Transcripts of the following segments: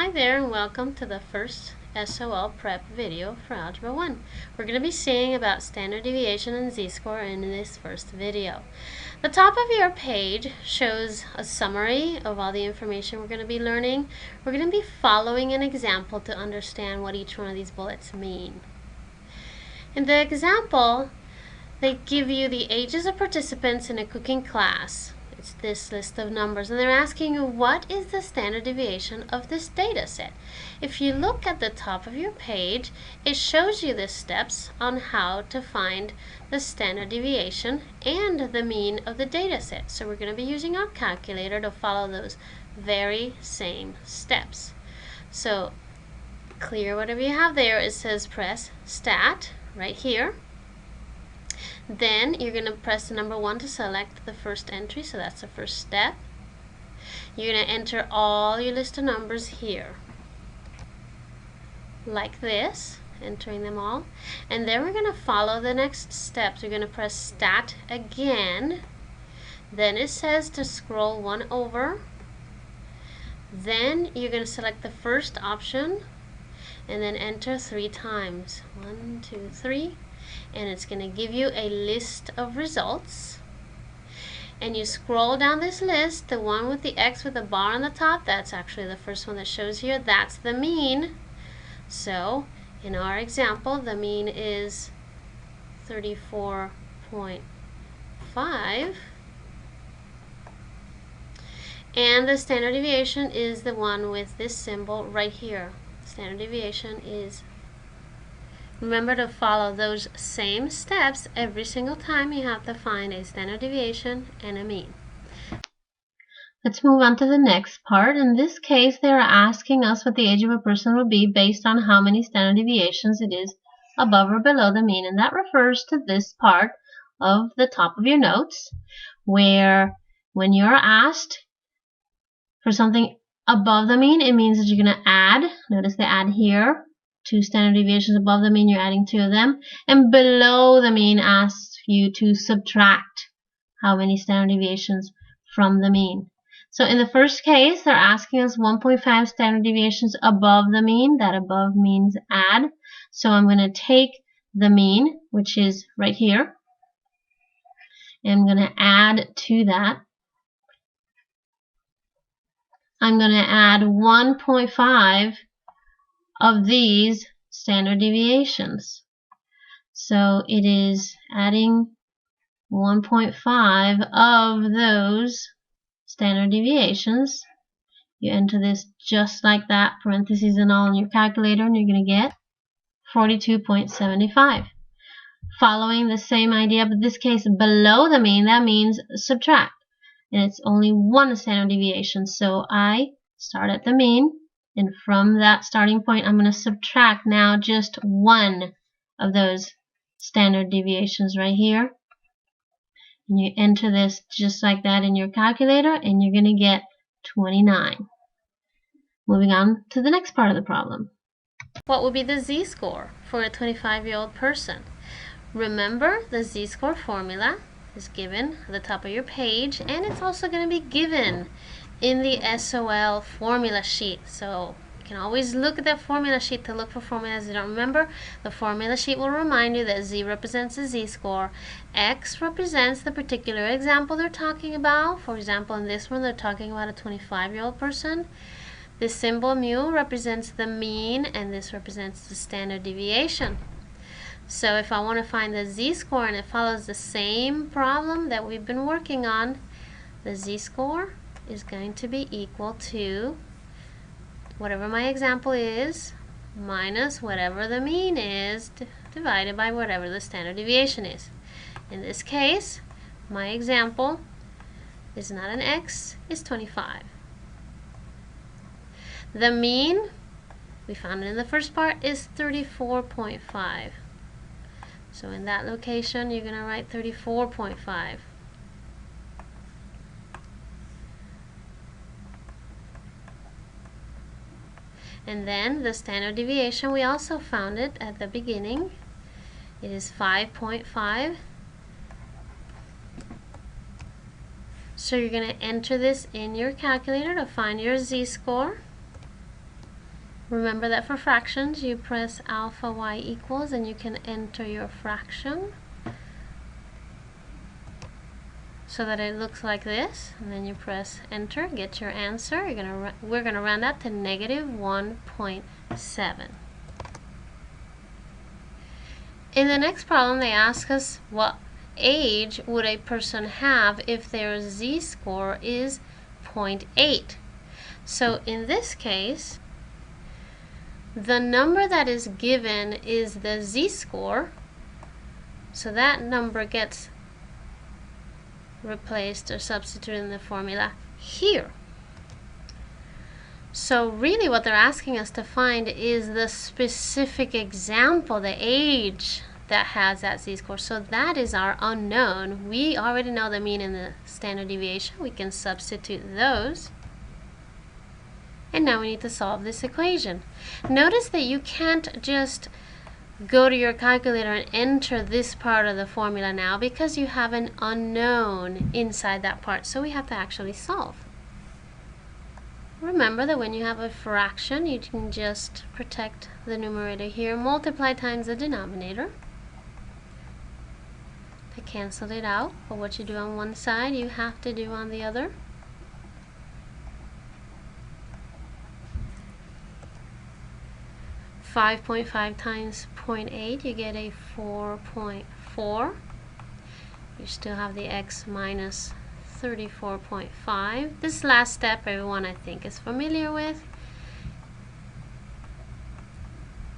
Hi there and welcome to the first SOL prep video for Algebra 1. We're going to be seeing about standard deviation and z-score in this first video. The top of your page shows a summary of all the information we're going to be learning. We're going to be following an example to understand what each one of these bullets mean. In the example, they give you the ages of participants in a cooking class. It's this list of numbers, and they're asking you what is the standard deviation of this data set. If you look at the top of your page, it shows you the steps on how to find the standard deviation and the mean of the data set. So we're going to be using our calculator to follow those very same steps. So clear whatever you have there. It says press stat right here. Then you're going to press the number 1 to select the first entry, so that's the first step. You're going to enter all your list of numbers here, like this, entering them all. And then we're going to follow the next steps. We're going to press stat again. Then it says to scroll 1 over. Then you're going to select the first option and then enter 3 times. 1, 2, 3. And it's going to give you a list of results. And you scroll down this list, the one with the X with the bar on the top, that's actually the first one that shows here. That's the mean. So in our example, the mean is 34.5. And the standard deviation is the one with this symbol right here. Standard deviation is. Remember to follow those same steps every single time you have to find a standard deviation and a mean. Let's move on to the next part. In this case, they are asking us what the age of a person would be based on how many standard deviations it is above or below the mean. And that refers to this part of the top of your notes, where when you're asked for something above the mean, it means that you're going to add. Notice the add here. 2 standard deviations above the mean, you're adding 2 of them. And below the mean asks you to subtract how many standard deviations from the mean. So in the first case, they're asking us 1.5 standard deviations above the mean. That above means add. So I'm going to take the mean, which is right here, and I'm going to add to that. I'm going to add 1.5 of these standard deviations. So it is adding 1.5 of those standard deviations. You enter this just like that, parentheses and all in your calculator, and you're going to get 42.75. Following the same idea, but this case below the mean, that means subtract. And it's only 1 standard deviation. So I start at the mean. And from that starting point, I'm going to subtract now just 1 of those standard deviations right here. And you enter this just like that in your calculator, and you're going to get 29. Moving on to the next part of the problem. What would be the z-score for a 25-year-old person? Remember, the z-score formula is given at the top of your page, and it's also going to be given in the SOL formula sheet. So you can always look at that formula sheet to look for formulas you don't remember. The formula sheet will remind you that Z represents the z-score, X represents the particular example they're talking about. For example, in this one, they're talking about a 25-year-old person. This symbol mu represents the mean, and this represents the standard deviation. So if I want to find the z-score and it follows the same problem that we've been working on, the z-score is going to be equal to whatever my example is minus whatever the mean is divided by whatever the standard deviation is. In this case, my example is not an X, it's 25. The mean, we found it in the first part, is 34.5. So in that location, you're going to write 34.5. And then the standard deviation, we also found it at the beginning. It is 5.5. So you're going to enter this in your calculator to find your z-score. Remember that for fractions, you press alpha y equals and you can enter your fraction so that it looks like this, and then you press enter, get your answer. We're gonna round that to negative 1.7. In the next problem, they ask us what age would a person have if their z-score is 0.8. So in this case, the number that is given is the z-score, so that number gets replaced or substituted in the formula here. So really what they're asking us to find is the specific example, the age that has that z-score. So that is our unknown. We already know the mean and the standard deviation. We can substitute those. And now we need to solve this equation. Notice that you can't just go to your calculator and enter this part of the formula now because you have an unknown inside that part. So we have to actually solve. Remember that when you have a fraction, you can just protect the numerator here, multiply times the denominator to cancel it out. But what you do on one side, you have to do on the other. .5 times 0.8, you get a 4.4. You still have the x minus 34.5. This last step, everyone I think is familiar with.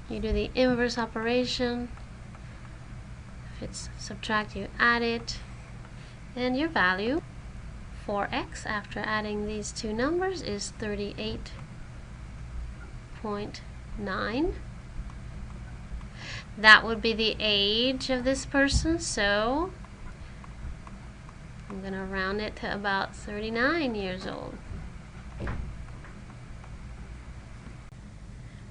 You do the inverse operation. If it's subtract, you add it. And your value, 4x, after adding these two numbers, is 38.9. That would be the age of this person, so I'm going to round it to about 39 years old.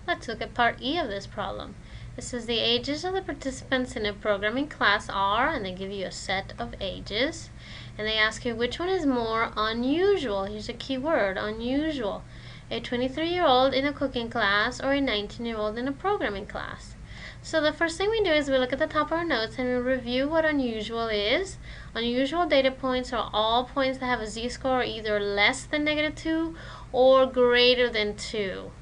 Let's look at part E of this problem. It says the ages of the participants in a programming class are, and they give you a set of ages, and they ask you which one is more unusual. Here's a key word, unusual. A 23-year-old in a cooking class or a 19-year-old in a programming class. So the first thing we do is we look at the top of our notes and we review what unusual is. Unusual data points are all points that have a z-score either less than -2 or greater than 2.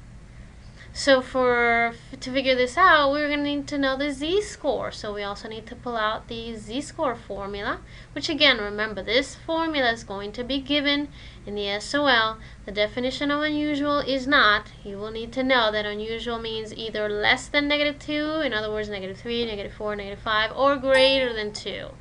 So to figure this out, we're going to need to know the z-score. So we also need to pull out the z-score formula, which again, remember, this formula is going to be given in the SOL. The definition of unusual is not. You will need to know that unusual means either less than -2, in other words, -3, -4, -5, or greater than 2.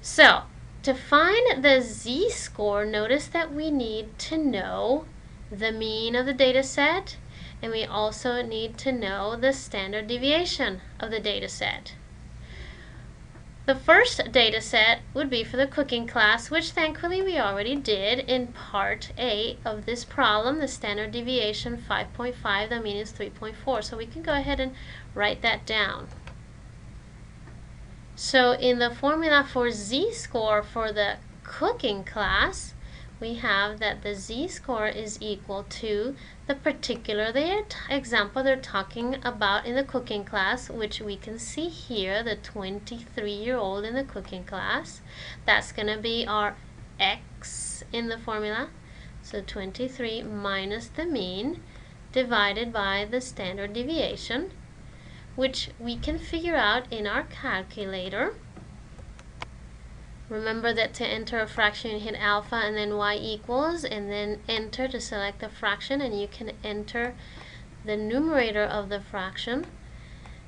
So to find the z-score, notice that we need to know the mean of the data set, and we also need to know the standard deviation of the data set. The first data set would be for the cooking class, which thankfully we already did in part A of this problem, the standard deviation 5.5, the mean is 3.4. So we can go ahead and write that down. So in the formula for z-score for the cooking class, we have that the z-score is equal to the particular example they're talking about in the cooking class, which we can see here, the 23-year-old in the cooking class. That's going to be our x in the formula. So 23 minus the mean divided by the standard deviation, which we can figure out in our calculator. Remember that to enter a fraction, you hit alpha and then y equals, and then enter to select the fraction, and you can enter the numerator of the fraction,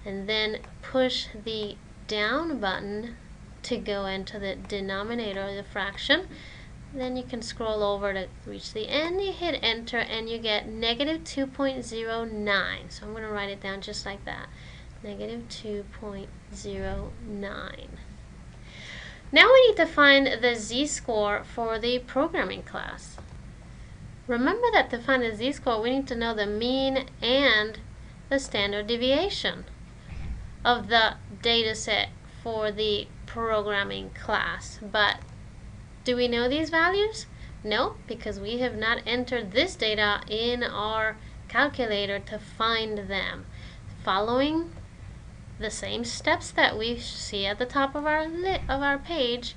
and then push the down button to go into the denominator of the fraction. Then you can scroll over to reach the end, you hit enter, and you get -2.09. So I'm going to write it down just like that, -2.09. Now we need to find the z-score for the programming class. Remember that to find the z-score, we need to know the mean and the standard deviation of the data set for the programming class. But do we know these values? No, because we have not entered this data in our calculator to find them. Following the same steps that we see at the top of our page,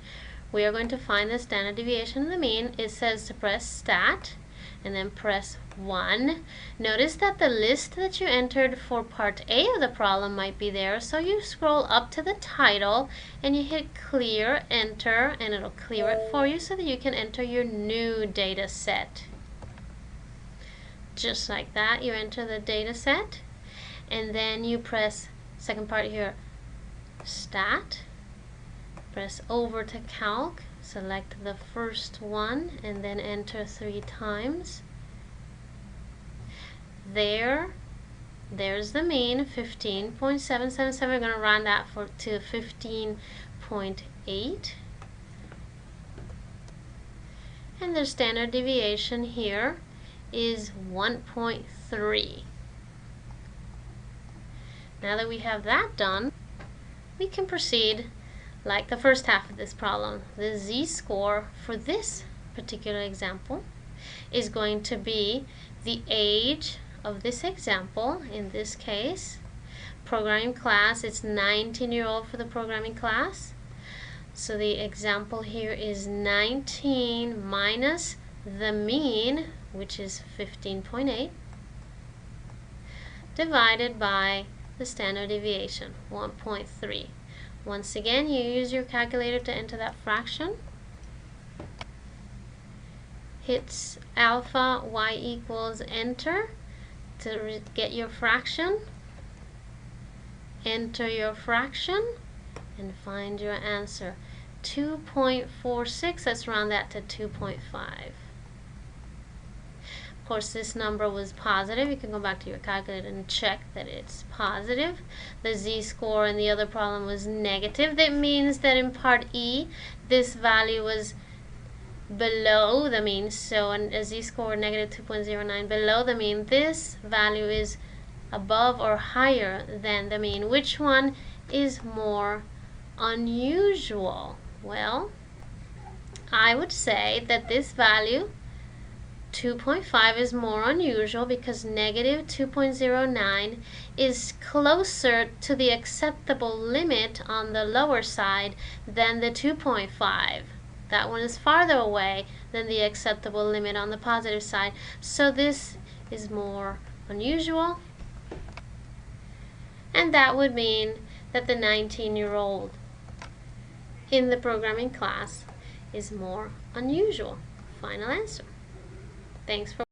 we are going to find the standard deviation of the mean. It says to press stat and then press 1. Notice that the list that you entered for part A of the problem might be there, so you scroll up to the title and you hit clear, enter, and it'll clear it for you so that you can enter your new data set. Just like that, you enter the data set and then you press, second part here, stat, press over to calc, select the first one and then enter 3 times. There's the mean, 15.777. We're going to round that to 15.8. And the standard deviation here is 1.3. Now that we have that done, we can proceed like the first half of this problem. The z-score for this particular example is going to be the age of this example. In this case, programming class, it's 19-year-old for the programming class. So the example here is 19 minus the mean, which is 15.8, divided by the standard deviation, 1.3. Once again, you use your calculator to enter that fraction. Hit alpha y equals enter to get your fraction. Enter your fraction and find your answer. 2.46, let's round that to 2.5. Of course, this number was positive. You can go back to your calculator and check that it's positive. The z-score in the other problem was negative. That means that in part E, this value was below the mean. So a z-score negative 2.09 below the mean. This value is above or higher than the mean. Which one is more unusual? Well, I would say that this value 2.5 is more unusual because negative 2.09 is closer to the acceptable limit on the lower side than the 2.5. That one is farther away than the acceptable limit on the positive side. So this is more unusual. And that would mean that the 19-year-old in the programming class is more unusual. Final answer. Thanks for